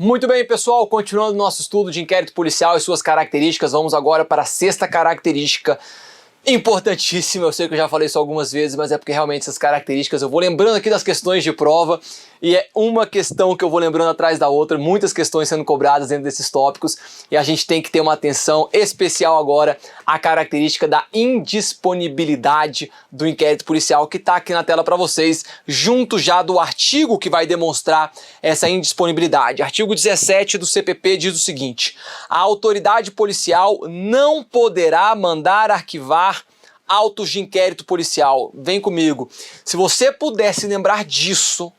Muito bem, pessoal, continuando nosso estudo de inquérito policial e suas características, vamos agora para a sexta característica importantíssima. Eu sei que eu já falei isso algumas vezes, mas é porque realmente essas características eu vou lembrando aqui das questões de prova e é uma questão que eu vou lembrando atrás da outra, muitas questões sendo cobradas dentro desses tópicos e a gente tem que ter uma atenção especial agora à característica da indisponibilidade do inquérito policial, que está aqui na tela para vocês, junto já do artigo que vai demonstrar essa indisponibilidade. Artigo 17 do CPP diz o seguinte: a autoridade policial não poderá mandar arquivar autos de inquérito policial. Vem comigo. Se você pudesse lembrar disso,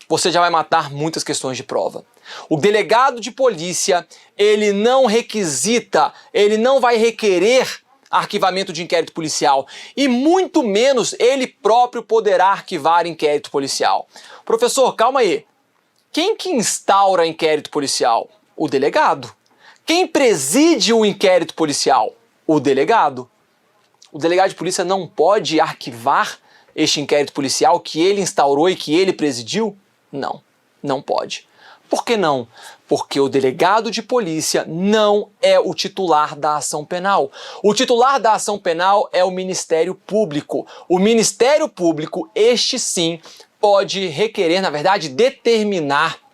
você já vai matar muitas questões de prova. O delegado de polícia, ele não requisita, ele não vai requerer arquivamento de inquérito policial e muito menos ele próprio poderá arquivar inquérito policial. Professor, calma aí. Quem que instaura inquérito policial? O delegado. Quem preside o inquérito policial? O delegado. O delegado de polícia não pode arquivar este inquérito policial que ele instaurou e que ele presidiu? Não, não pode. Por que não? Porque o delegado de polícia não é o titular da ação penal. O titular da ação penal é o Ministério Público. O Ministério Público, este sim, pode requerer, na verdade, determinar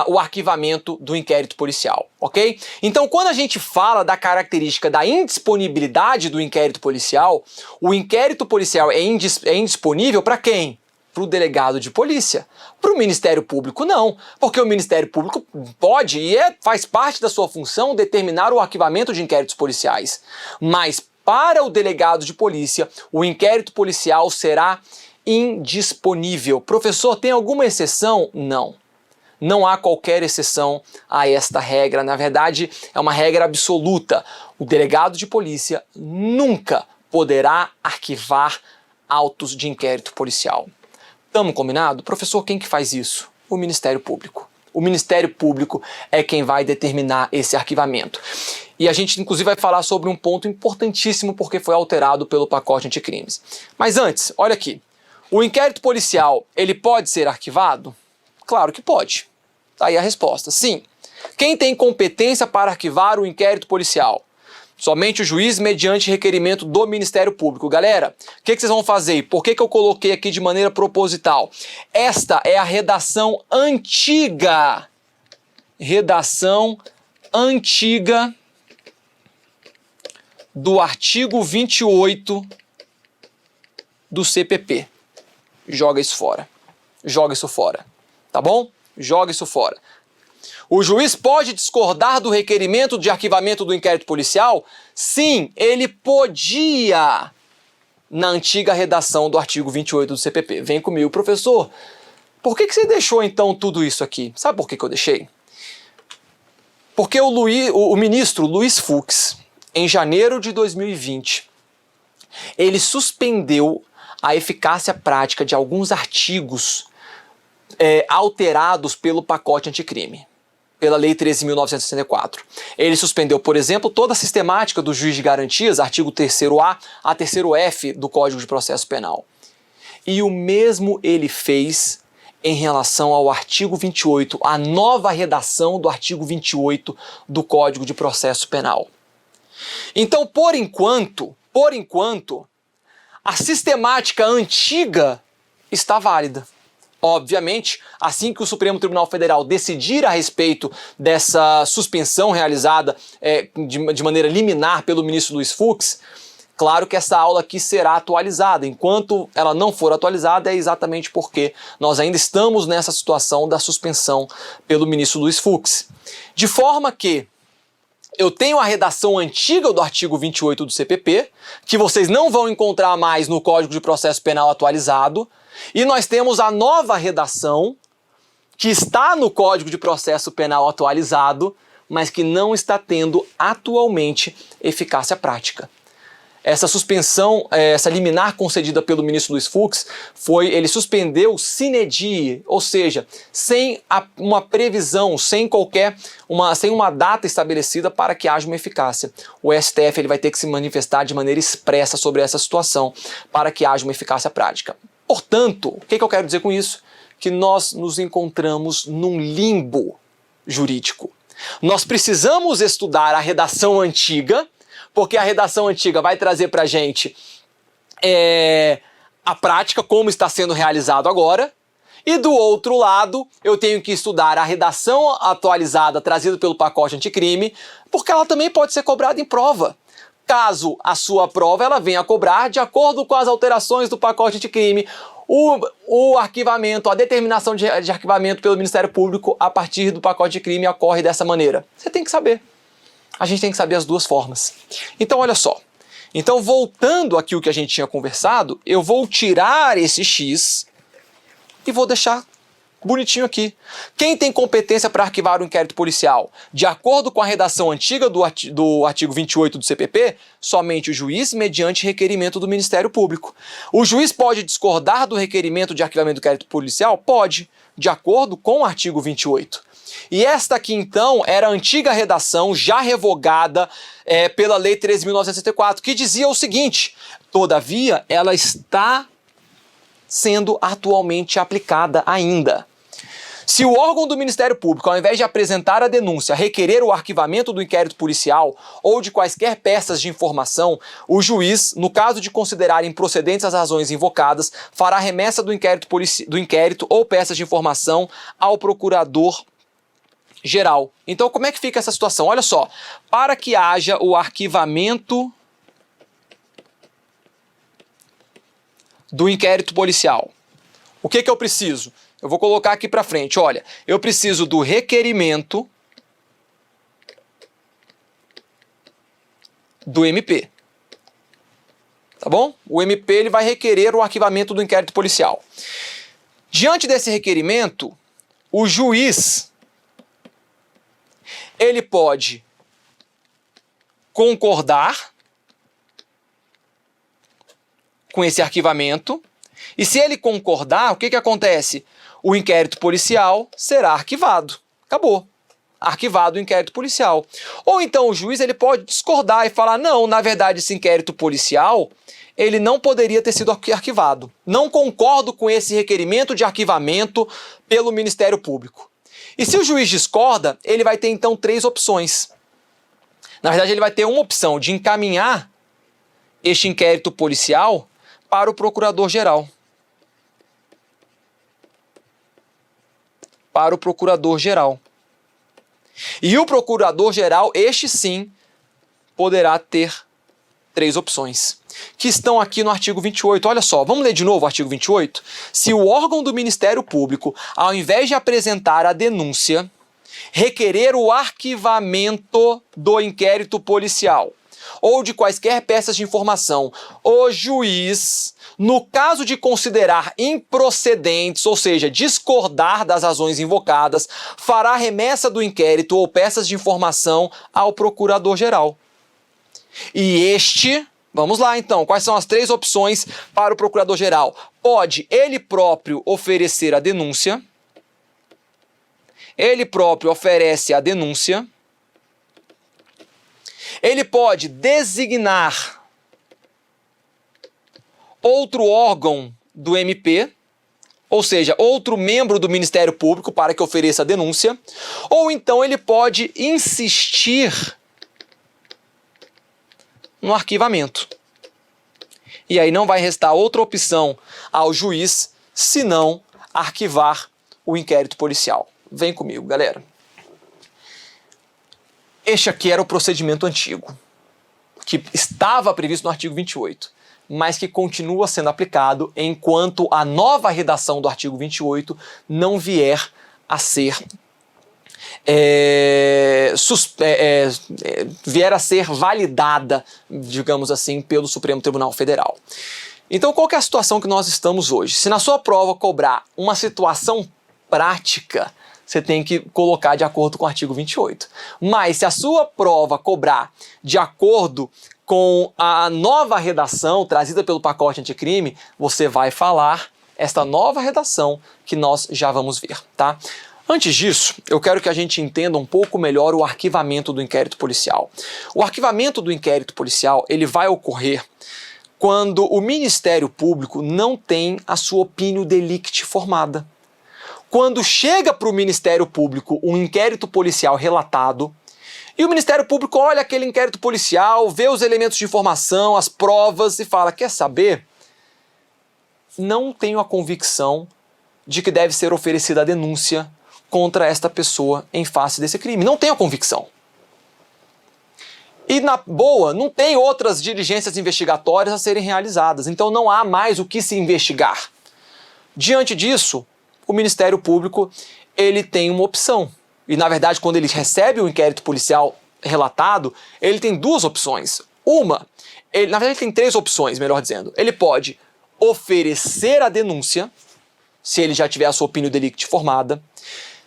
o arquivamento do inquérito policial, ok? Então, quando a gente fala da característica da indisponibilidade do inquérito policial, o inquérito policial é indisponível para quem? Para o delegado de polícia. Para o Ministério Público não, porque o Ministério Público pode e faz parte da sua função determinar o arquivamento de inquéritos policiais. Mas para o delegado de polícia, o inquérito policial será indisponível. Professor, tem alguma exceção? Não. Não há qualquer exceção a esta regra. Na verdade, é uma regra absoluta. O delegado de polícia nunca poderá arquivar autos de inquérito policial. Estamos combinado? Professor, quem que faz isso? O Ministério Público. O Ministério Público é quem vai determinar esse arquivamento. E a gente, inclusive, vai falar sobre um ponto importantíssimo porque foi alterado pelo pacote anticrimes. Mas antes, olha aqui. O inquérito policial, ele pode ser arquivado? Claro que pode. Tá aí a resposta. Sim. Quem tem competência para arquivar o inquérito policial? Somente o juiz mediante requerimento do Ministério Público. Galera, o que vocês vão fazer? Por que eu coloquei aqui de maneira proposital? Esta é a redação antiga. Redação antiga do artigo 28 do CPP. Joga isso fora. Joga isso fora. Tá bom? Joga isso fora. O juiz pode discordar do requerimento de arquivamento do inquérito policial? Sim, ele podia na antiga redação do artigo 28 do CPP. Vem comigo, professor. Por que você deixou então tudo isso aqui? Sabe por que eu deixei? Porque o ministro Luiz Fux, em janeiro de 2020, ele suspendeu a eficácia prática de alguns artigos alterados pelo pacote anticrime, pela Lei 13.964. Ele suspendeu, por exemplo, toda a sistemática do juiz de garantias, artigo 3º-A a 3º-F do Código de Processo Penal. E o mesmo ele fez em relação ao artigo 28, a nova redação do artigo 28 do Código de Processo Penal. Então, por enquanto, a sistemática antiga está válida. Obviamente, assim que o Supremo Tribunal Federal decidir a respeito dessa suspensão realizada de maneira liminar pelo ministro Luiz Fux, claro que essa aula aqui será atualizada. Enquanto ela não for atualizada, é exatamente porque nós ainda estamos nessa situação da suspensão pelo ministro Luiz Fux. De forma que eu tenho a redação antiga do artigo 28 do CPP, que vocês não vão encontrar mais no Código de Processo Penal atualizado, e nós temos a nova redação, que está no Código de Processo Penal atualizado, mas que não está tendo atualmente eficácia prática. Essa suspensão, essa liminar concedida pelo ministro Luiz Fux, ele suspendeu sine die, ou seja, sem uma previsão, sem uma data estabelecida para que haja uma eficácia. O STF ele vai ter que se manifestar de maneira expressa sobre essa situação para que haja uma eficácia prática. Portanto, o que eu quero dizer com isso? que nós nos encontramos num limbo jurídico. Nós precisamos estudar a redação antiga, porque a redação antiga vai trazer para a gente a prática, como está sendo realizado agora. E do outro lado, eu tenho que estudar a redação atualizada trazida pelo pacote anticrime, porque ela também pode ser cobrada em prova. Caso a sua prova ela venha a cobrar, de acordo com as alterações do pacote anticrime, o arquivamento, a determinação de arquivamento pelo Ministério Público a partir do pacote de crime ocorre dessa maneira. Você tem que saber. A gente tem que saber as duas formas. Então, olha só. Então, voltando aqui o que a gente tinha conversado, eu vou tirar esse X e vou deixar bonitinho aqui. Quem tem competência para arquivar o inquérito policial? De acordo com a redação antiga do artigo 28 do CPP, somente o juiz mediante requerimento do Ministério Público. O juiz pode discordar do requerimento de arquivamento do inquérito policial? Pode, de acordo com o artigo 28. E esta aqui, então, era a antiga redação, já revogada pela Lei 13.964, que dizia o seguinte: todavia, ela está sendo atualmente aplicada ainda. Se o órgão do Ministério Público, ao invés de apresentar a denúncia, requerer o arquivamento do inquérito policial ou de quaisquer peças de informação, o juiz, no caso de considerar improcedentes as razões invocadas, fará remessa do inquérito ou peças de informação ao procurador-geral. Então, como é que fica essa situação? Olha só, para que haja o arquivamento do inquérito policial, o que eu preciso? Eu vou colocar aqui para frente, olha, eu preciso do requerimento do MP, tá bom? O MP ele vai requerer o arquivamento do inquérito policial. Diante desse requerimento, o juiz, ele pode concordar com esse arquivamento, e se ele concordar, o que acontece? O inquérito policial será arquivado. Acabou. Arquivado o inquérito policial. Ou então o juiz ele pode discordar e falar, não, na verdade esse inquérito policial, ele não poderia ter sido arquivado. Não concordo com esse requerimento de arquivamento pelo Ministério Público. E se o juiz discorda, ele vai ter então 3 opções. Na verdade, ele vai ter uma opção de encaminhar este inquérito policial para o procurador-geral. Para o procurador-geral. E o procurador-geral, este sim, poderá ter 3 opções, que estão aqui no artigo 28. Olha só, vamos ler de novo o artigo 28? Se o órgão do Ministério Público, ao invés de apresentar a denúncia, requerer o arquivamento do inquérito policial ou de quaisquer peças de informação, o juiz, no caso de considerar improcedentes, ou seja, discordar das razões invocadas, fará remessa do inquérito ou peças de informação ao procurador-geral. E este, vamos lá então, quais são as 3 opções para o procurador-geral? Pode ele próprio oferecer a denúncia, ele próprio oferece a denúncia, ele pode designar outro órgão do MP, ou seja, outro membro do Ministério Público para que ofereça a denúncia, ou então ele pode insistir no arquivamento. E aí não vai restar outra opção ao juiz senão arquivar o inquérito policial. Vem comigo, galera. Este aqui era o procedimento antigo, que estava previsto no artigo 28, mas que continua sendo aplicado enquanto a nova redação do artigo 28 não vier a ser validada, digamos assim, pelo Supremo Tribunal Federal. Então, qual que é a situação que nós estamos hoje? Se na sua prova cobrar uma situação prática, você tem que colocar de acordo com o artigo 28. Mas se a sua prova cobrar de acordo com a nova redação trazida pelo pacote anticrime, você vai falar esta nova redação que nós já vamos ver, tá? Antes disso, eu quero que a gente entenda um pouco melhor o arquivamento do inquérito policial. O arquivamento do inquérito policial, ele vai ocorrer quando o Ministério Público não tem a sua opinio delicti formada. quando chega para o Ministério Público um inquérito policial relatado, e o Ministério Público olha aquele inquérito policial, vê os elementos de informação, as provas e fala, quer saber? Não tenho a convicção de que deve ser oferecida a denúncia contra esta pessoa em face desse crime. Não tenho a convicção. E na boa, não tem outras diligências investigatórias a serem realizadas, então não há mais o que se investigar. Diante disso, o Ministério Público ele tem uma opção. E na verdade, quando ele recebe o inquérito policial relatado, ele tem duas opções. Uma, na verdade ele tem três opções, melhor dizendo. Ele pode oferecer a denúncia, se ele já tiver a sua opinião delicti formada.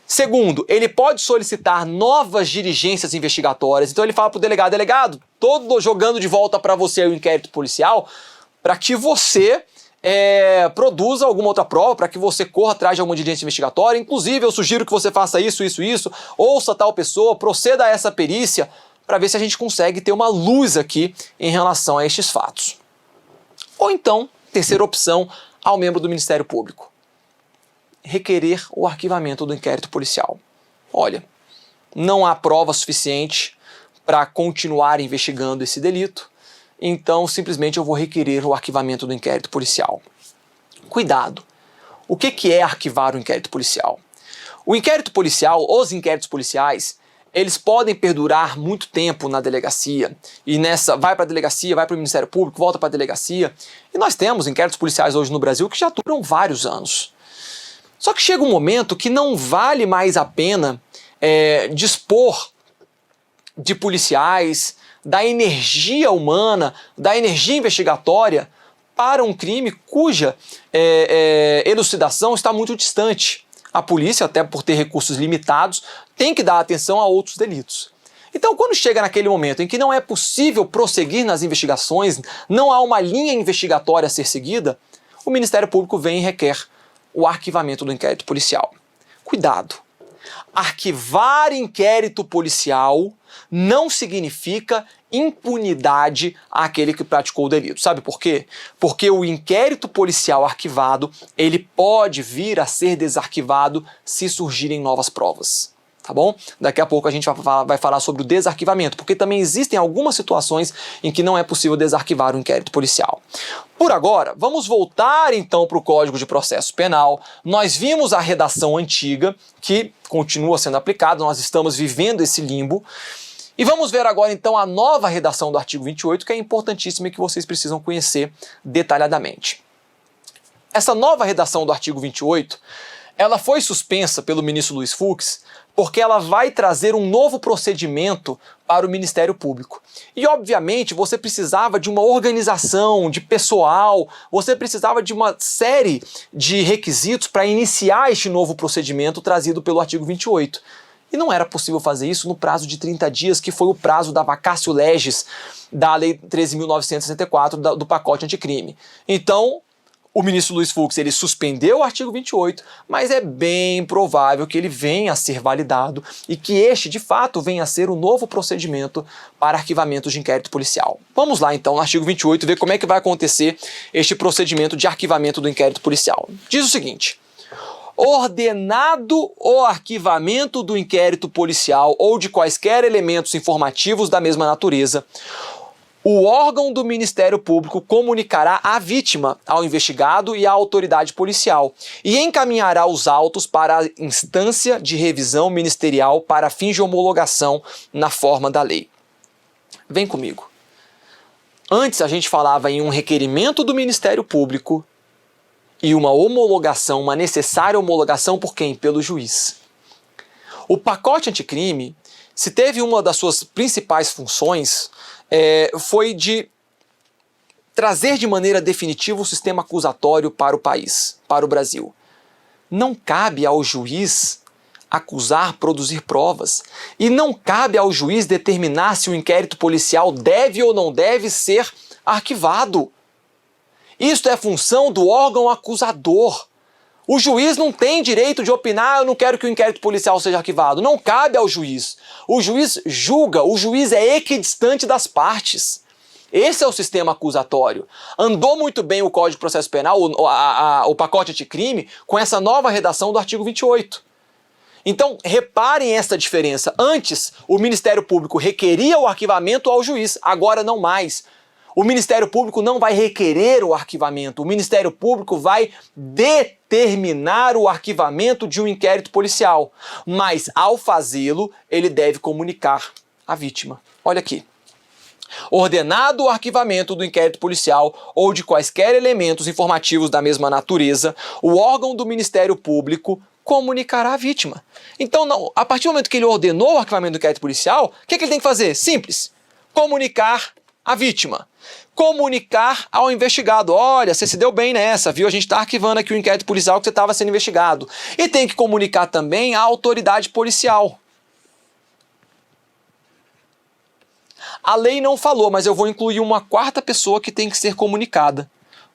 Segundo, ele pode solicitar novas diligências investigatórias. Então ele fala para o delegado, tô jogando de volta para você o inquérito policial para que você produza alguma outra prova, para que você corra atrás de alguma diligência investigatória. Inclusive eu sugiro que você faça isso, ouça tal pessoa, proceda a essa perícia para ver se a gente consegue ter uma luz aqui em relação a estes fatos. Ou então, terceira opção, ao membro do Ministério Público. Requerer o arquivamento do inquérito policial. Olha, não há prova suficiente para continuar investigando esse delito, então simplesmente eu vou requerer o arquivamento do inquérito policial. Cuidado! O que é arquivar o inquérito policial? O inquérito policial, os inquéritos policiais, eles podem perdurar muito tempo na delegacia, e vai para a delegacia, vai para o Ministério Público, volta para a delegacia, e nós temos inquéritos policiais hoje no Brasil que já duram vários anos. Só que chega um momento que não vale mais a pena dispor de policiais, da energia humana, da energia investigatória para um crime cuja elucidação está muito distante. A polícia, até por ter recursos limitados, tem que dar atenção a outros delitos. Então, quando chega naquele momento em que não é possível prosseguir nas investigações, não há uma linha investigatória a ser seguida, o Ministério Público vem e requer o arquivamento do inquérito policial. Cuidado! Arquivar inquérito policial não significa impunidade àquele que praticou o delito. Sabe por quê? Porque o inquérito policial arquivado, ele pode vir a ser desarquivado se surgirem novas provas. Tá bom? Daqui a pouco a gente vai falar sobre o desarquivamento, porque também existem algumas situações em que não é possível desarquivar o inquérito policial. Por agora, vamos voltar então para o Código de Processo Penal. Nós vimos a redação antiga, que continua sendo aplicada, nós estamos vivendo esse limbo. E vamos ver agora então a nova redação do artigo 28, que é importantíssima e que vocês precisam conhecer detalhadamente. Essa nova redação do artigo 28, ela foi suspensa pelo ministro Luiz Fux, porque ela vai trazer um novo procedimento para o Ministério Público. E, obviamente, você precisava de uma organização, de pessoal, você precisava de uma série de requisitos para iniciar este novo procedimento trazido pelo artigo 28. E não era possível fazer isso no prazo de 30 dias, que foi o prazo da vacatio legis da Lei 13.964 do pacote anticrime. Então, o ministro Luiz Fux ele suspendeu o artigo 28, mas é bem provável que ele venha a ser validado e que este, de fato, venha a ser o novo procedimento para arquivamento de inquérito policial. Vamos lá, então, no artigo 28, ver como é que vai acontecer este procedimento de arquivamento do inquérito policial. Diz o seguinte: ordenado o arquivamento do inquérito policial ou de quaisquer elementos informativos da mesma natureza, o órgão do Ministério Público comunicará a vítima ao investigado e à autoridade policial e encaminhará os autos para a instância de revisão ministerial para fins de homologação na forma da lei. Vem comigo. Antes a gente falava em um requerimento do Ministério Público e uma homologação, uma necessária homologação por quem? Pelo juiz. O pacote anticrime, se teve uma das suas principais funções, foi de trazer de maneira definitiva o sistema acusatório para o país, para o Brasil. Não cabe ao juiz acusar, produzir provas, e não cabe ao juiz determinar se o inquérito policial deve ou não deve ser arquivado. Isto é função do órgão acusador. O juiz não tem direito de opinar, eu não quero que o inquérito policial seja arquivado. Não cabe ao juiz. O juiz julga, o juiz é equidistante das partes. Esse é o sistema acusatório. Andou muito bem o Código de Processo Penal, o pacote anticrime, com essa nova redação do artigo 28. Então, reparem essa diferença. Antes, o Ministério Público requeria o arquivamento ao juiz, agora não mais. O Ministério Público não vai requerer o arquivamento, o Ministério Público vai determinar o arquivamento de um inquérito policial. Mas, ao fazê-lo, ele deve comunicar à vítima. Olha aqui. Ordenado o arquivamento do inquérito policial ou de quaisquer elementos informativos da mesma natureza, o órgão do Ministério Público comunicará à vítima. Então, não, a partir do momento que ele ordenou o arquivamento do inquérito policial, o que ele tem que fazer? Simples. Comunicar à vítima. Comunicar ao investigado. Olha, você se deu bem nessa, viu? A gente está arquivando aqui o inquérito policial que você estava sendo investigado. E tem que comunicar também à autoridade policial. A lei não falou, mas eu vou incluir uma quarta pessoa que tem que ser comunicada.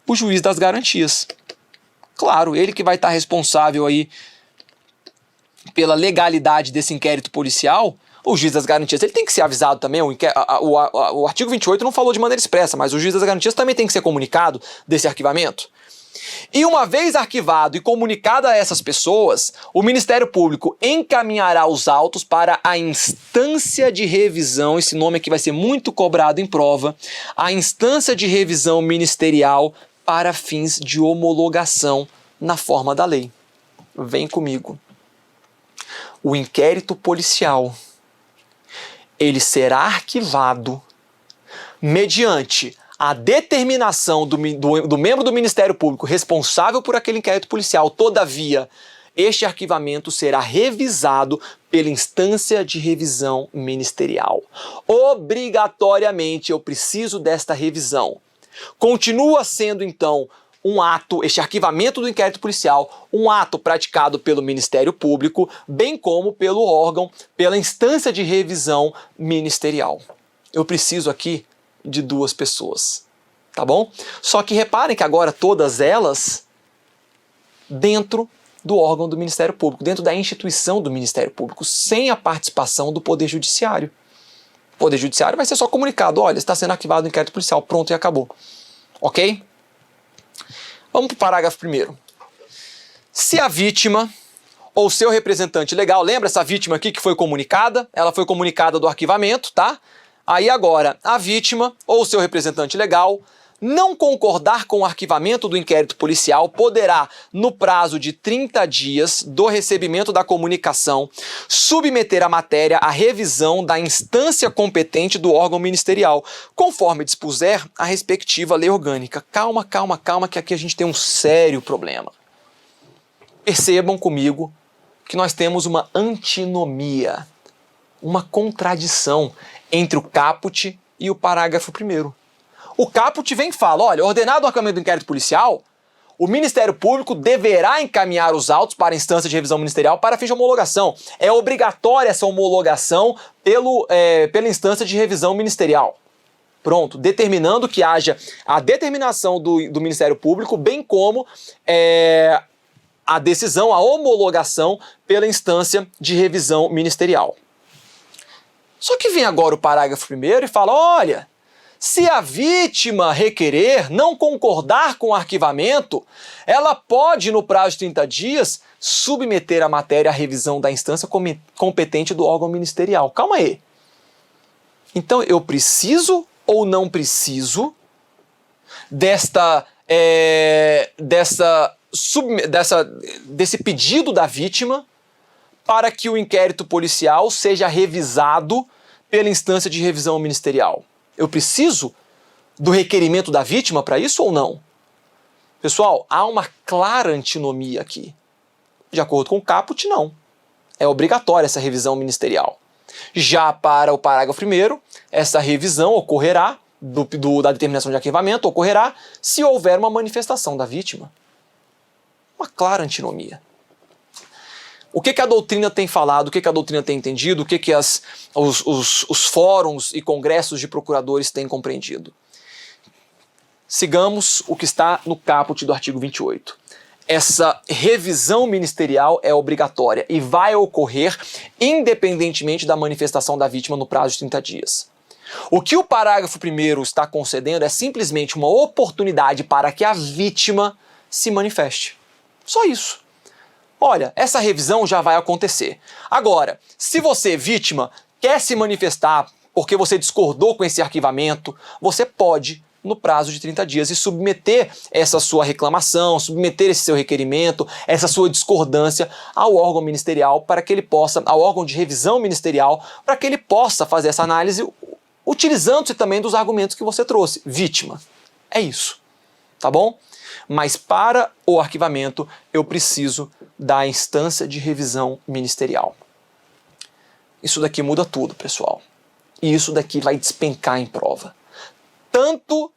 O juiz das garantias. Claro, ele que vai estar responsável aí pela legalidade desse inquérito policial. O juiz das garantias, ele tem que ser avisado também. O artigo 28 não falou de maneira expressa, mas o juiz das garantias também tem que ser comunicado desse arquivamento. E uma vez arquivado e comunicado a essas pessoas, o Ministério Público encaminhará os autos para a instância de revisão, esse nome aqui vai ser muito cobrado em prova, a instância de revisão ministerial para fins de homologação na forma da lei. Vem comigo. O inquérito policial, ele será arquivado mediante a determinação do membro do Ministério Público responsável por aquele inquérito policial. Todavia, este arquivamento será revisado pela instância de revisão ministerial. Obrigatoriamente, eu preciso desta revisão. Continua sendo, então, um ato, este arquivamento do inquérito policial, um ato praticado pelo Ministério Público, bem como pelo órgão, pela instância de revisão ministerial. Eu preciso aqui de duas pessoas, tá bom? Só que reparem que agora todas elas dentro do órgão do Ministério Público, dentro da instituição do Ministério Público, sem a participação do Poder Judiciário. O Poder Judiciário vai ser só comunicado, olha, está sendo arquivado o inquérito policial, pronto e acabou. Ok? Vamos para o parágrafo 1º. Se a vítima ou seu representante legal, lembra essa vítima aqui que foi comunicada? Ela foi comunicada do arquivamento, tá? Aí agora, a vítima ou seu representante legal não concordar com o arquivamento do inquérito policial poderá, no prazo de 30 dias do recebimento da comunicação, submeter a matéria à revisão da instância competente do órgão ministerial, conforme dispuser a respectiva lei orgânica. Calma, calma, calma, que aqui a gente tem um sério problema. Percebam comigo que nós temos uma antinomia, uma contradição entre o caput e o parágrafo 1º. O caput vem e fala, olha, ordenado o arquivamento do inquérito policial, o Ministério Público deverá encaminhar os autos para a instância de revisão ministerial para fins de homologação. É obrigatória essa homologação pela instância de revisão ministerial. Pronto, determinando que haja a determinação do Ministério Público, bem como a decisão, a homologação pela instância de revisão ministerial. Só que vem agora o parágrafo 1º e fala, olha, se a vítima requerer, não concordar com o arquivamento, ela pode, no prazo de 30 dias, submeter a matéria à revisão da instância competente do órgão ministerial. Calma aí. Então, eu preciso ou não preciso desse pedido da vítima para que o inquérito policial seja revisado pela instância de revisão ministerial? Eu preciso do requerimento da vítima para isso ou não? Pessoal, há uma clara antinomia aqui. De acordo com o caput, não. É obrigatória essa revisão ministerial. Já para o parágrafo 1º, essa revisão ocorrerá, da determinação de arquivamento, ocorrerá se houver uma manifestação da vítima. Uma clara antinomia. O que a doutrina tem falado, o que a doutrina tem entendido, o que os fóruns e congressos de procuradores têm compreendido? Sigamos o que está no caput do artigo 28. Essa revisão ministerial é obrigatória e vai ocorrer independentemente da manifestação da vítima no prazo de 30 dias. O que o parágrafo 1º está concedendo é simplesmente uma oportunidade para que a vítima se manifeste. Só isso. Olha, essa revisão já vai acontecer. Agora, se você, vítima, quer se manifestar porque você discordou com esse arquivamento, você pode, no prazo de 30 dias, e submeter essa sua reclamação, submeter esse seu requerimento, essa sua discordância ao órgão ministerial para que ele possa, ao órgão de revisão ministerial, para que ele possa fazer essa análise utilizando-se também dos argumentos que você trouxe. Vítima. É isso. Tá bom? Mas para o arquivamento eu preciso da instância de revisão ministerial. Isso daqui muda tudo, pessoal. E isso daqui vai despencar em prova. Tanto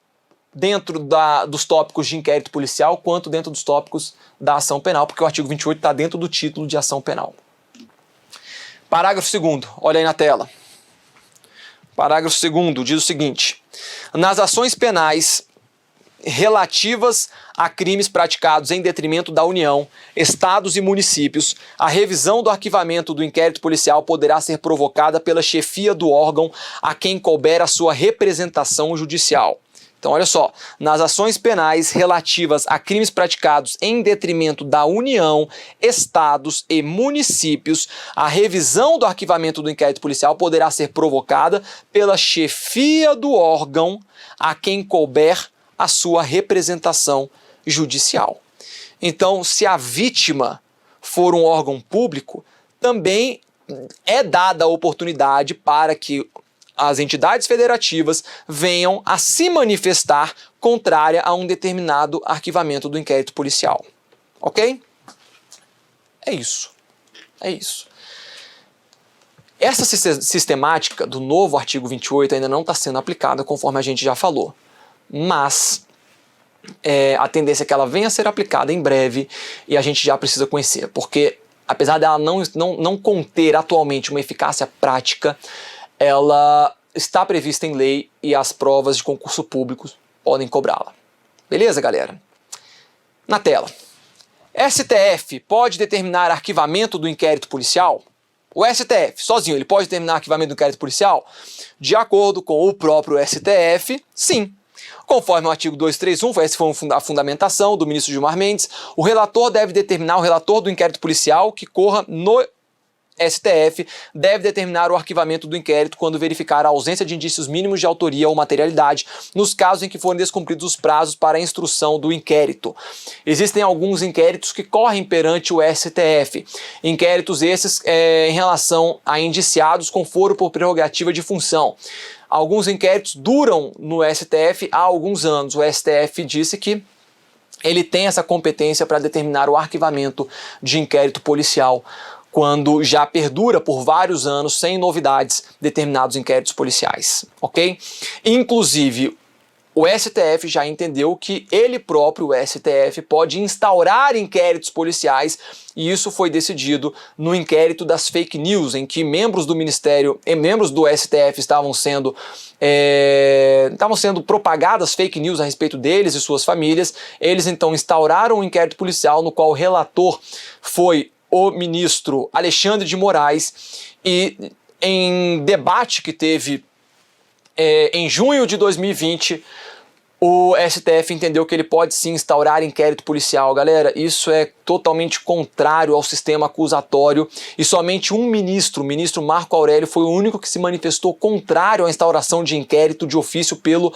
dentro dos tópicos de inquérito policial, quanto dentro dos tópicos da ação penal, porque o artigo 28 está dentro do título de ação penal. Parágrafo 2º, olha aí na tela. Parágrafo 2º diz o seguinte: nas ações penais relativas a crimes praticados em detrimento da União, estados e municípios, a revisão do arquivamento do inquérito policial poderá ser provocada pela chefia do órgão a quem couber a sua representação judicial. Então, olha só, nas ações penais relativas a crimes praticados em detrimento da União, estados e municípios, a revisão do arquivamento do inquérito policial poderá ser provocada pela chefia do órgão a quem couber a sua representação judicial. Então, se a vítima for um órgão público, também é dada a oportunidade para que as entidades federativas venham a se manifestar contrária a um determinado arquivamento do inquérito policial. Ok? É isso. É isso. Essa sistemática do novo artigo 28 ainda não está sendo aplicada, conforme a gente já falou. Mas a tendência é que ela venha a ser aplicada em breve e a gente já precisa conhecer, porque apesar dela não conter atualmente uma eficácia prática, ela está prevista em lei e as provas de concurso público podem cobrá-la. Beleza, galera? Na tela. STF pode determinar arquivamento do inquérito policial? O STF, sozinho, ele pode determinar arquivamento do inquérito policial? De acordo com o próprio STF, sim. Conforme o artigo 231, essa foi a fundamentação do ministro Gilmar Mendes, o relator deve determinar, o relator do inquérito policial que corra no STF deve determinar o arquivamento do inquérito quando verificar a ausência de indícios mínimos de autoria ou materialidade, nos casos em que forem descumpridos os prazos para a instrução do inquérito. Existem alguns inquéritos que correm perante o STF. Inquéritos esses em relação a indiciados com foro por prerrogativa de função. Alguns inquéritos duram no STF há alguns anos. O STF disse que ele tem essa competência para determinar o arquivamento de inquérito policial quando já perdura por vários anos, sem novidades, determinados inquéritos policiais, ok? Inclusive, o STF já entendeu que ele próprio, o STF, pode instaurar inquéritos policiais, e isso foi decidido no inquérito das fake news, em que membros do Ministério e membros do STF estavam sendo propagadas fake news a respeito deles e suas famílias. Eles então instauraram um inquérito policial no qual o relator foi o ministro Alexandre de Moraes, e em debate que teve em junho de 2020, o STF entendeu que ele pode sim instaurar inquérito policial. Galera, isso é totalmente contrário ao sistema acusatório e somente um ministro, o ministro Marco Aurélio, foi o único que se manifestou contrário à instauração de inquérito de ofício pelo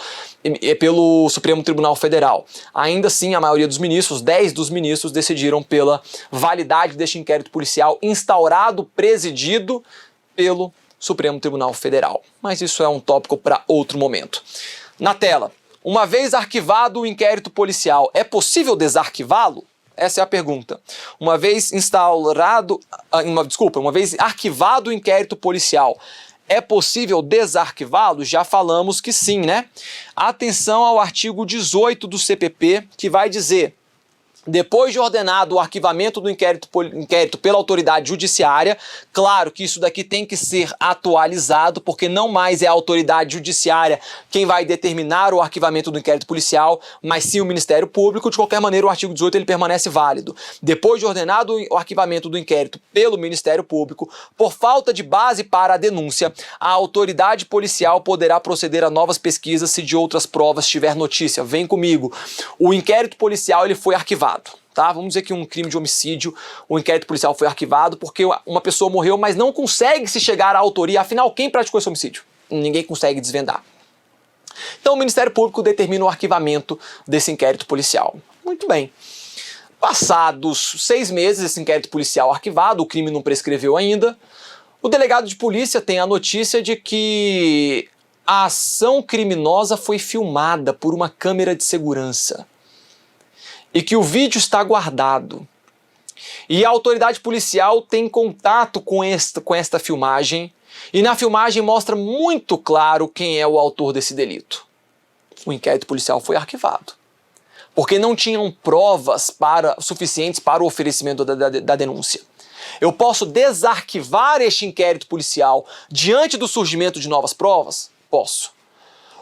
Supremo Tribunal Federal. Ainda assim, a maioria dos ministros, 10 dos ministros, decidiram pela validade deste inquérito policial instaurado, presidido pelo Supremo Tribunal Federal. Mas isso é um tópico para outro momento. Na tela. Uma vez arquivado o inquérito policial, é possível desarquivá-lo? Essa é a pergunta. Uma vez arquivado o inquérito policial, é possível desarquivá-lo? Já falamos que sim, né? Atenção ao artigo 18 do CPP, que vai dizer: Depois de ordenado o arquivamento do inquérito pela autoridade judiciária, claro que isso daqui tem que ser atualizado, porque não mais é a autoridade judiciária quem vai determinar o arquivamento do inquérito policial, mas sim o Ministério Público. De qualquer maneira, o artigo 18 ele permanece válido. Depois de ordenado o arquivamento do inquérito pelo Ministério Público, por falta de base para a denúncia, a autoridade policial poderá proceder a novas pesquisas se de outras provas tiver notícia. Vem comigo. O inquérito policial ele foi arquivado. Tá? Vamos dizer que um crime de homicídio, o inquérito policial foi arquivado porque uma pessoa morreu, mas não consegue se chegar à autoria. Afinal, quem praticou esse homicídio? Ninguém consegue desvendar. Então o Ministério Público determina o arquivamento desse inquérito policial. Muito bem. Passados 6 meses, esse inquérito policial arquivado, o crime não prescreveu ainda, o delegado de polícia tem a notícia de que a ação criminosa foi filmada por uma câmera de segurança e que o vídeo está guardado. E a autoridade policial tem contato com esta filmagem, e na filmagem mostra muito claro quem é o autor desse delito. O inquérito policial foi arquivado, porque não tinham provas suficientes para o oferecimento da denúncia. Eu posso desarquivar este inquérito policial diante do surgimento de novas provas? Posso.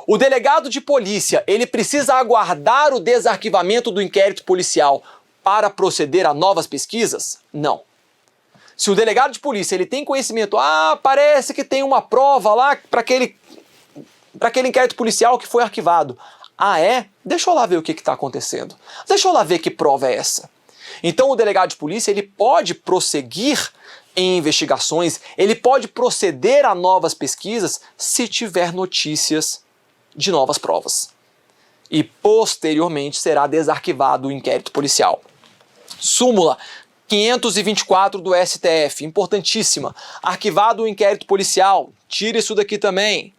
O delegado de polícia, ele precisa aguardar o desarquivamento do inquérito policial para proceder a novas pesquisas? Não. Se o delegado de polícia ele tem conhecimento, parece que tem uma prova lá para aquele inquérito policial que foi arquivado. É? Deixa eu lá ver o que está acontecendo. Deixa eu lá ver que prova é essa. Então o delegado de polícia ele pode prosseguir em investigações, ele pode proceder a novas pesquisas se tiver notícias de novas provas. E posteriormente será desarquivado o inquérito policial. Súmula 524 do STF, importantíssima. Arquivado o inquérito policial, tira isso daqui também.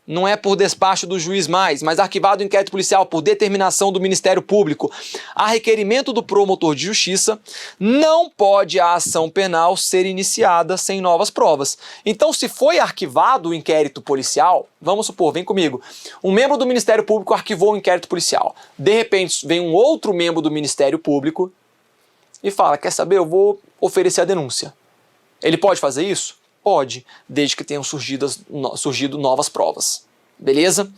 Não é por despacho do juiz mais, mas arquivado o inquérito policial por determinação do Ministério Público, a requerimento do promotor de justiça, não pode a ação penal ser iniciada sem novas provas. Então, se foi arquivado o inquérito policial, vamos supor, vem comigo, um membro do Ministério Público arquivou o inquérito policial. De repente, vem um outro membro do Ministério Público e fala, quer saber, eu vou oferecer a denúncia. Ele pode fazer isso? Pode, desde que tenham surgido novas provas. Beleza?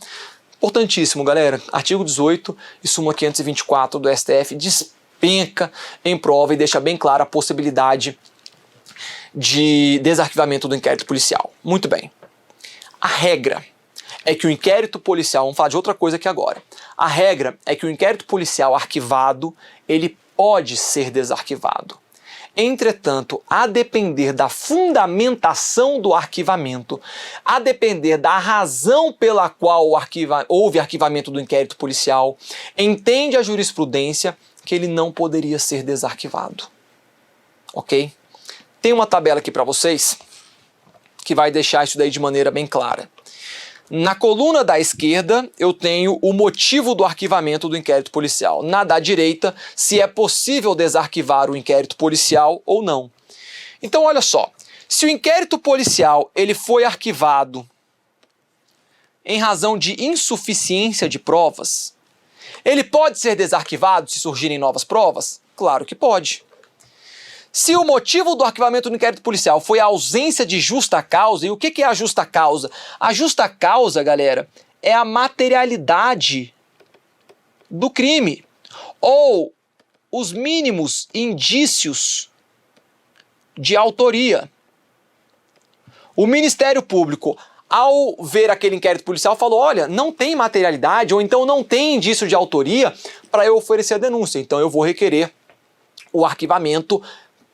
Importantíssimo, galera. Artigo 18 e súmula 524 do STF despenca em prova e deixa bem clara a possibilidade de desarquivamento do inquérito policial. Muito bem. A regra é que o inquérito policial, vamos falar de outra coisa aqui agora. A regra é que o inquérito policial arquivado, ele pode ser desarquivado. Entretanto, a depender da fundamentação do arquivamento, a depender da razão pela qual houve arquivamento do inquérito policial, entende a jurisprudência que ele não poderia ser desarquivado. Ok? Tem uma tabela aqui para vocês que vai deixar isso daí de maneira bem clara. Na coluna da esquerda, eu tenho o motivo do arquivamento do inquérito policial. Na da direita, se é possível desarquivar o inquérito policial ou não. Então, olha só. Se o inquérito policial ele foi arquivado em razão de insuficiência de provas, ele pode ser desarquivado se surgirem novas provas? Claro que pode. Se o motivo do arquivamento do inquérito policial foi a ausência de justa causa, e o que é a justa causa? A justa causa, galera, é a materialidade do crime, ou os mínimos indícios de autoria. O Ministério Público, ao ver aquele inquérito policial, falou, olha, não tem materialidade, ou então não tem indício de autoria para eu oferecer a denúncia, então eu vou requerer o arquivamento.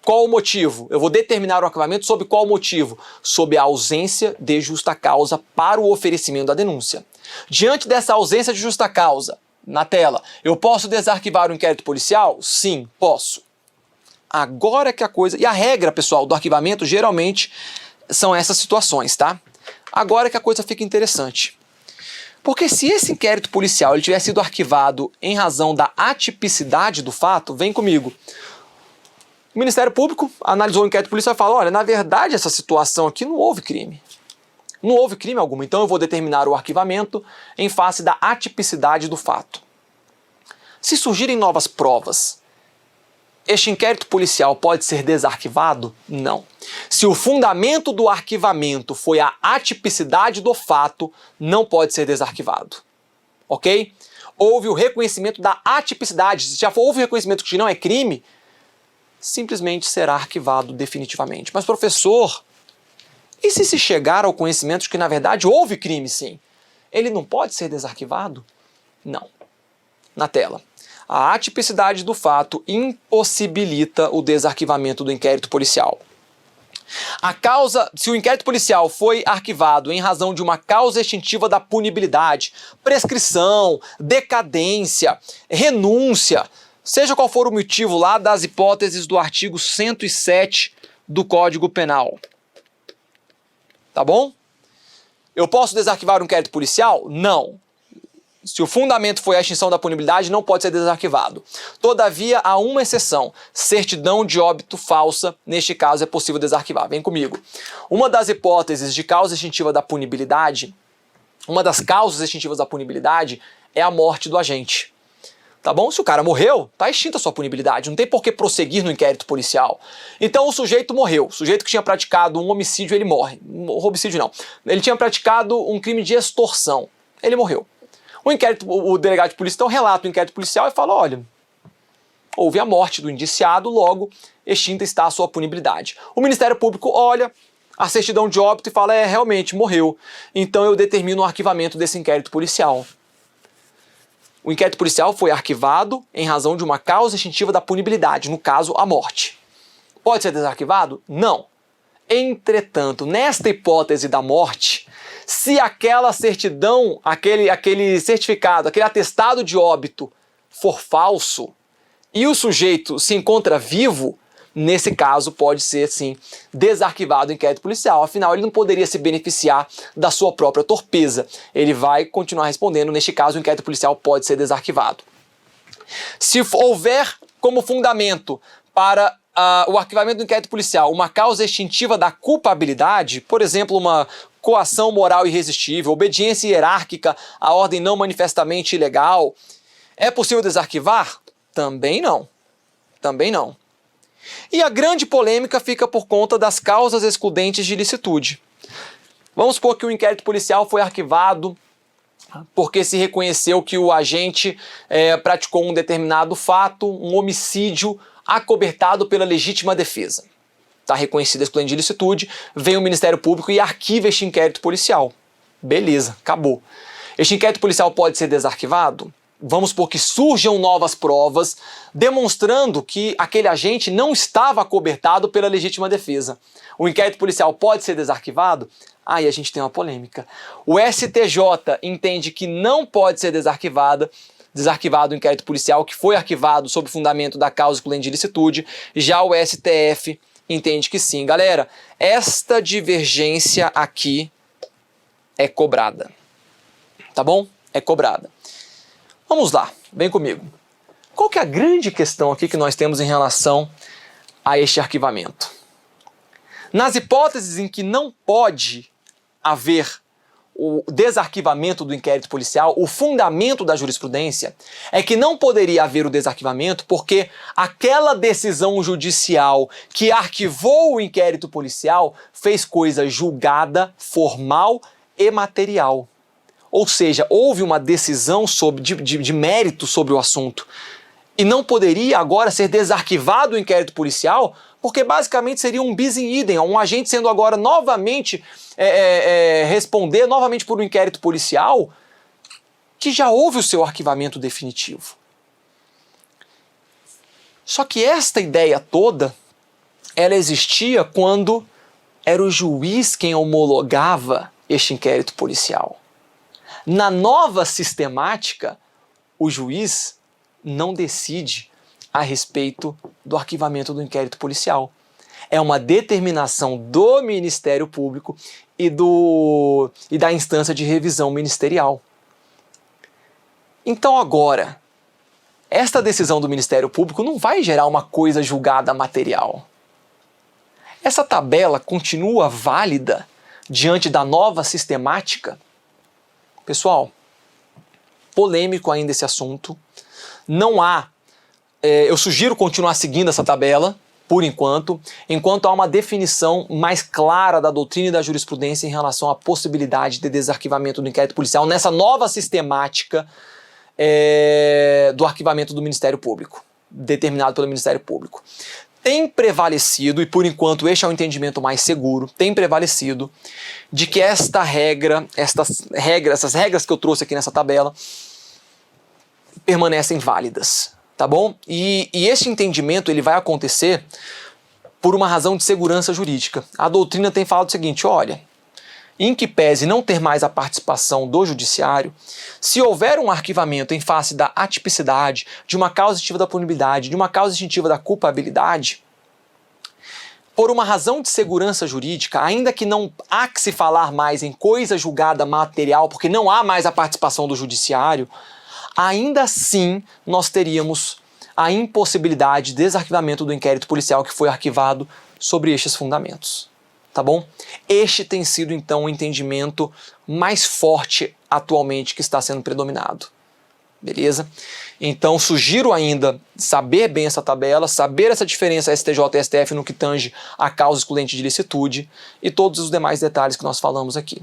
Qual o motivo? Eu vou determinar o arquivamento sob qual motivo? Sob a ausência de justa causa para o oferecimento da denúncia. Diante dessa ausência de justa causa, na tela, eu posso desarquivar o inquérito policial? Sim, posso. Agora que a coisa... E a regra, pessoal, do arquivamento, geralmente, são essas situações, tá? Agora que a coisa fica interessante. Porque se esse inquérito policial ele tiver sido arquivado em razão da atipicidade do fato, vem comigo. O Ministério Público analisou o inquérito policial e falou, olha, na verdade essa situação aqui não houve crime. Não houve crime algum, então eu vou determinar o arquivamento em face da atipicidade do fato. Se surgirem novas provas este inquérito policial pode ser desarquivado? Não. Se o fundamento do arquivamento foi a atipicidade do fato, não pode ser desarquivado. Ok? Houve o reconhecimento da atipicidade. Se já houve o reconhecimento que não é crime, simplesmente será arquivado definitivamente. Mas, professor, e se chegar ao conhecimento de que, na verdade, houve crime, sim? Ele não pode ser desarquivado? Não. Na tela. A atipicidade do fato impossibilita o desarquivamento do inquérito policial. Se o inquérito policial foi arquivado em razão de uma causa extintiva da punibilidade, prescrição, decadência, renúncia, seja qual for o motivo lá das hipóteses do artigo 107 do Código Penal. Tá bom? Eu posso desarquivar o inquérito policial? Não. Se o fundamento foi a extinção da punibilidade, não pode ser desarquivado. Todavia, há uma exceção: certidão de óbito falsa. Neste caso, é possível desarquivar. Vem comigo. Uma das hipóteses de causa extintiva da punibilidade, uma das causas extintivas da punibilidade é a morte do agente. Tá bom? Se o cara morreu, tá extinta a sua punibilidade. Não tem por que prosseguir no inquérito policial. Então o sujeito morreu. O sujeito que tinha praticado um homicídio, ele morre. Homicídio não. Ele tinha praticado um crime de extorsão. Ele morreu. O delegado de polícia então relata o inquérito policial e fala: olha, houve a morte do indiciado, logo extinta está a sua punibilidade. O Ministério Público olha a certidão de óbito e fala: realmente morreu. Então eu determino o arquivamento desse inquérito policial. O inquérito policial foi arquivado em razão de uma causa extintiva da punibilidade, no caso, a morte. Pode ser desarquivado? Não. Entretanto, nesta hipótese da morte, se aquela certidão, aquele certificado, aquele atestado de óbito for falso e o sujeito se encontra vivo, nesse caso pode ser, sim, desarquivado o inquérito policial. Afinal, ele não poderia se beneficiar da sua própria torpeza. Ele vai continuar respondendo. Neste caso, o inquérito policial pode ser desarquivado. Se houver como fundamento para o arquivamento do inquérito policial uma causa extintiva da culpabilidade, por exemplo, uma coação moral irresistível, obediência hierárquica à ordem não manifestamente ilegal, é possível desarquivar? Também não. Também não. E a grande polêmica fica por conta das causas excludentes de ilicitude. Vamos supor que o inquérito policial foi arquivado porque se reconheceu que o agente praticou um determinado fato, um homicídio acobertado pela legítima defesa. Está reconhecida a excludente de ilicitude, vem o Ministério Público e arquiva este inquérito policial. Beleza, acabou. Este inquérito policial pode ser desarquivado? Vamos supor que surjam novas provas demonstrando que aquele agente não estava acobertado pela legítima defesa. O inquérito policial pode ser desarquivado? Aí a gente tem uma polêmica. O STJ entende que não pode ser desarquivado o inquérito policial que foi arquivado sob o fundamento da causa excludente de ilicitude. Já o STF entende que sim. Galera, esta divergência aqui é cobrada. Tá bom? É cobrada. Vamos lá, vem comigo. Qual que é a grande questão aqui que nós temos em relação a este arquivamento? Nas hipóteses em que não pode haver o desarquivamento do inquérito policial, o fundamento da jurisprudência é que não poderia haver o desarquivamento porque aquela decisão judicial que arquivou o inquérito policial fez coisa julgada, formal e material. Ou seja, houve uma decisão de mérito sobre o assunto. E não poderia agora ser desarquivado o inquérito policial, porque basicamente seria um bis in idem, um agente sendo agora novamente responder novamente por um inquérito policial que já houve o seu arquivamento definitivo. Só que esta ideia toda, ela existia quando era o juiz quem homologava este inquérito policial. Na nova sistemática, o juiz não decide a respeito do arquivamento do inquérito policial. É uma determinação do Ministério Público e da instância de revisão ministerial. Então agora, esta decisão do Ministério Público não vai gerar uma coisa julgada material. Essa tabela continua válida diante da nova sistemática? Pessoal, polêmico ainda esse assunto. Não há eu sugiro continuar seguindo essa tabela, por enquanto há uma definição mais clara da doutrina e da jurisprudência em relação à possibilidade de desarquivamento do inquérito policial nessa nova sistemática do arquivamento do Ministério Público, determinado pelo Ministério Público. Tem prevalecido, e por enquanto este é o entendimento mais seguro, tem prevalecido de que essas regras que eu trouxe aqui nessa tabela permanecem válidas, tá bom? E esse entendimento ele vai acontecer por uma razão de segurança jurídica. A doutrina tem falado o seguinte, olha, em que pese não ter mais a participação do judiciário, se houver um arquivamento em face da atipicidade, de uma causa extintiva da punibilidade, de uma causa extintiva da culpabilidade, por uma razão de segurança jurídica, ainda que não há que se falar mais em coisa julgada material, porque não há mais a participação do judiciário, ainda assim nós teríamos a impossibilidade de desarquivamento do inquérito policial que foi arquivado sobre estes fundamentos. Tá bom? Este tem sido então o entendimento mais forte atualmente que está sendo predominado. Beleza? Então sugiro ainda saber bem essa tabela, saber essa diferença STJ e STF no que tange a causa excludente de ilicitude e todos os demais detalhes que nós falamos aqui.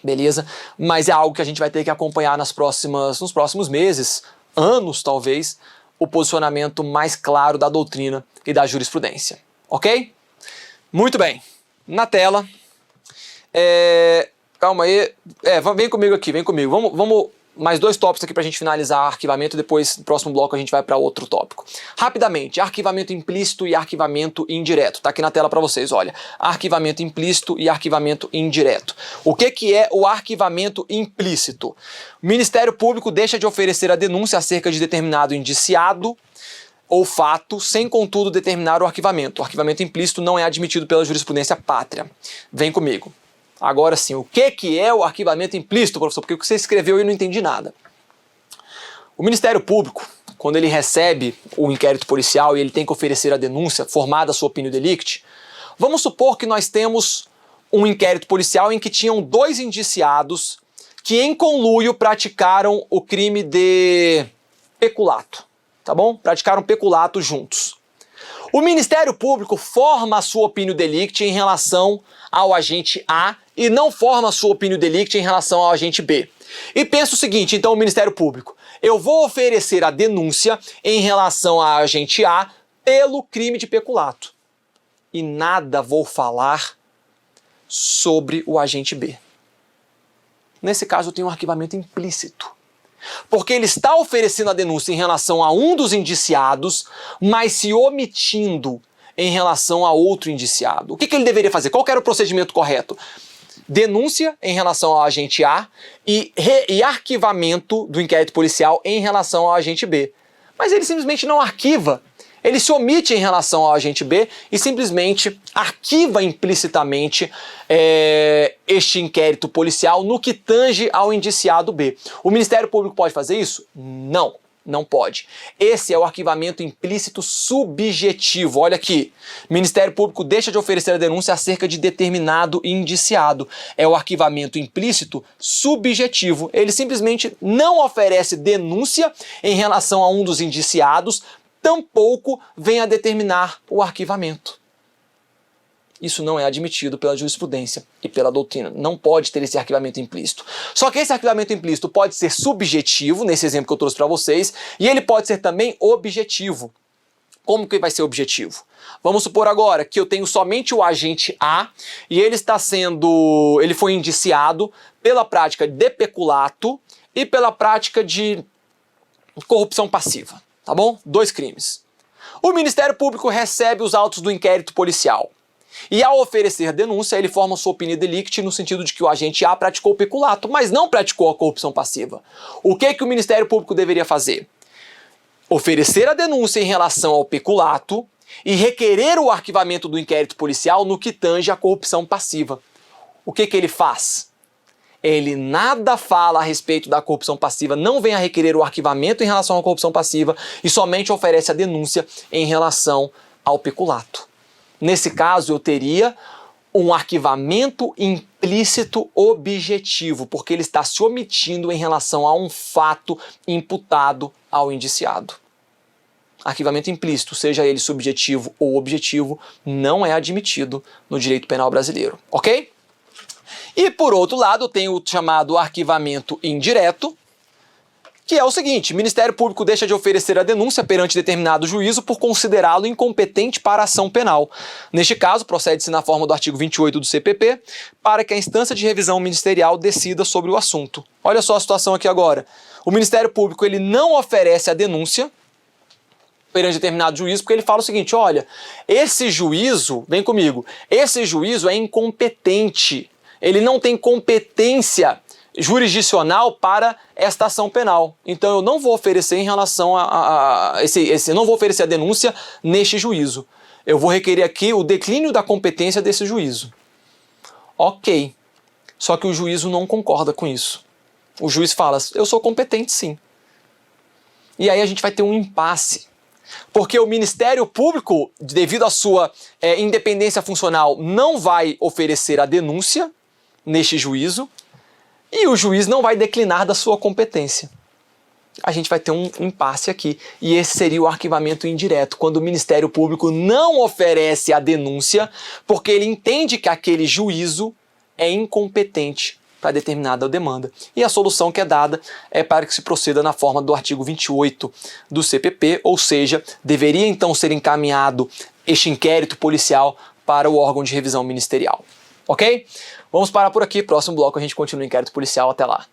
Beleza? Mas é algo que a gente vai ter que acompanhar nos próximos meses, anos talvez, o posicionamento mais claro da doutrina e da jurisprudência. Ok? Muito bem. Na tela, calma aí, vem comigo aqui, vem comigo, vamos mais dois tópicos aqui para a gente finalizar arquivamento e depois no próximo bloco a gente vai para outro tópico. Rapidamente, arquivamento implícito e arquivamento indireto, tá aqui na tela para vocês, olha, arquivamento implícito e arquivamento indireto. O que é o arquivamento implícito? O Ministério Público deixa de oferecer a denúncia acerca de determinado indiciado ou fato, sem contudo determinar o arquivamento. O arquivamento implícito não é admitido pela jurisprudência pátria. Vem comigo. Agora sim, o que é o arquivamento implícito, professor? Porque o que você escreveu eu não entendi nada. O Ministério Público, quando ele recebe o inquérito policial e ele tem que oferecer a denúncia, formada a sua opinião delicti, vamos supor que nós temos um inquérito policial em que tinham 2 indiciados que em conluio praticaram o crime de peculato. Tá bom? Praticaram peculato juntos. O Ministério Público forma a sua opinião delicti em relação ao agente A e não forma a sua opinião delicti em relação ao agente B. E pensa o seguinte, então o Ministério Público, eu vou oferecer a denúncia em relação ao agente A pelo crime de peculato. E nada vou falar sobre o agente B. Nesse caso eu tenho um arquivamento implícito. Porque ele está oferecendo a denúncia em relação a um dos indiciados, mas se omitindo em relação a outro indiciado. O que ele deveria fazer? Qual que era o procedimento correto? Denúncia em relação ao agente A e arquivamento do inquérito policial em relação ao agente B. Mas ele simplesmente não arquiva. Ele se omite em relação ao agente B e simplesmente arquiva implicitamente este inquérito policial no que tange ao indiciado B. O Ministério Público pode fazer isso? Não, não pode. Esse é o arquivamento implícito subjetivo. Olha aqui, o Ministério Público deixa de oferecer a denúncia acerca de determinado indiciado. É o arquivamento implícito subjetivo. Ele simplesmente não oferece denúncia em relação a um dos indiciados, tampouco vem a determinar o arquivamento. Isso não é admitido pela jurisprudência e pela doutrina. Não pode ter esse arquivamento implícito. Só que esse arquivamento implícito pode ser subjetivo, nesse exemplo que eu trouxe para vocês, e ele pode ser também objetivo. Como que vai ser objetivo? Vamos supor agora que eu tenho somente o agente A e ele foi indiciado pela prática de peculato e pela prática de corrupção passiva. Tá bom? 2 crimes. O Ministério Público recebe os autos do inquérito policial. E ao oferecer denúncia, ele forma sua opinião delicti no sentido de que o agente A praticou o peculato, mas não praticou a corrupção passiva. O que o Ministério Público deveria fazer? Oferecer a denúncia em relação ao peculato e requerer o arquivamento do inquérito policial no que tange a corrupção passiva. O que ele faz? Ele nada fala a respeito da corrupção passiva, não vem a requerer o arquivamento em relação à corrupção passiva e somente oferece a denúncia em relação ao peculato. Nesse caso, eu teria um arquivamento implícito objetivo, porque ele está se omitindo em relação a um fato imputado ao indiciado. arquivamento implícito, seja ele subjetivo ou objetivo, não é admitido no direito penal brasileiro, ok? E por outro lado, tem o chamado arquivamento indireto, que é o seguinte: o Ministério Público deixa de oferecer a denúncia perante determinado juízo por considerá-lo incompetente para a ação penal. Neste caso, procede-se na forma do artigo 28 do CPP, para que a instância de revisão ministerial decida sobre o assunto. Olha só a situação aqui agora. O Ministério Público ele não oferece a denúncia perante determinado juízo, porque ele fala o seguinte: olha, esse juízo, vem comigo, esse juízo é incompetente, ele não tem competência jurisdicional para esta ação penal. Então eu não vou oferecer em relação não vou oferecer a denúncia neste juízo. Eu vou requerer aqui o declínio da competência desse juízo. Ok. Só que o juízo não concorda com isso. O juiz fala: eu sou competente sim. E aí a gente vai ter um impasse. Porque o Ministério Público, devido à sua independência funcional, não vai oferecer a denúncia neste juízo, e o juiz não vai declinar da sua competência. A gente vai ter um impasse aqui. E esse seria o arquivamento indireto, quando o Ministério Público não oferece a denúncia porque ele entende que aquele juízo é incompetente para determinada demanda. E a solução que é dada é para que se proceda na forma do artigo 28 do CPP, ou seja, deveria então ser encaminhado este inquérito policial para o órgão de revisão ministerial. Ok? Vamos parar por aqui. Próximo bloco a gente continua o inquérito policial. Até lá.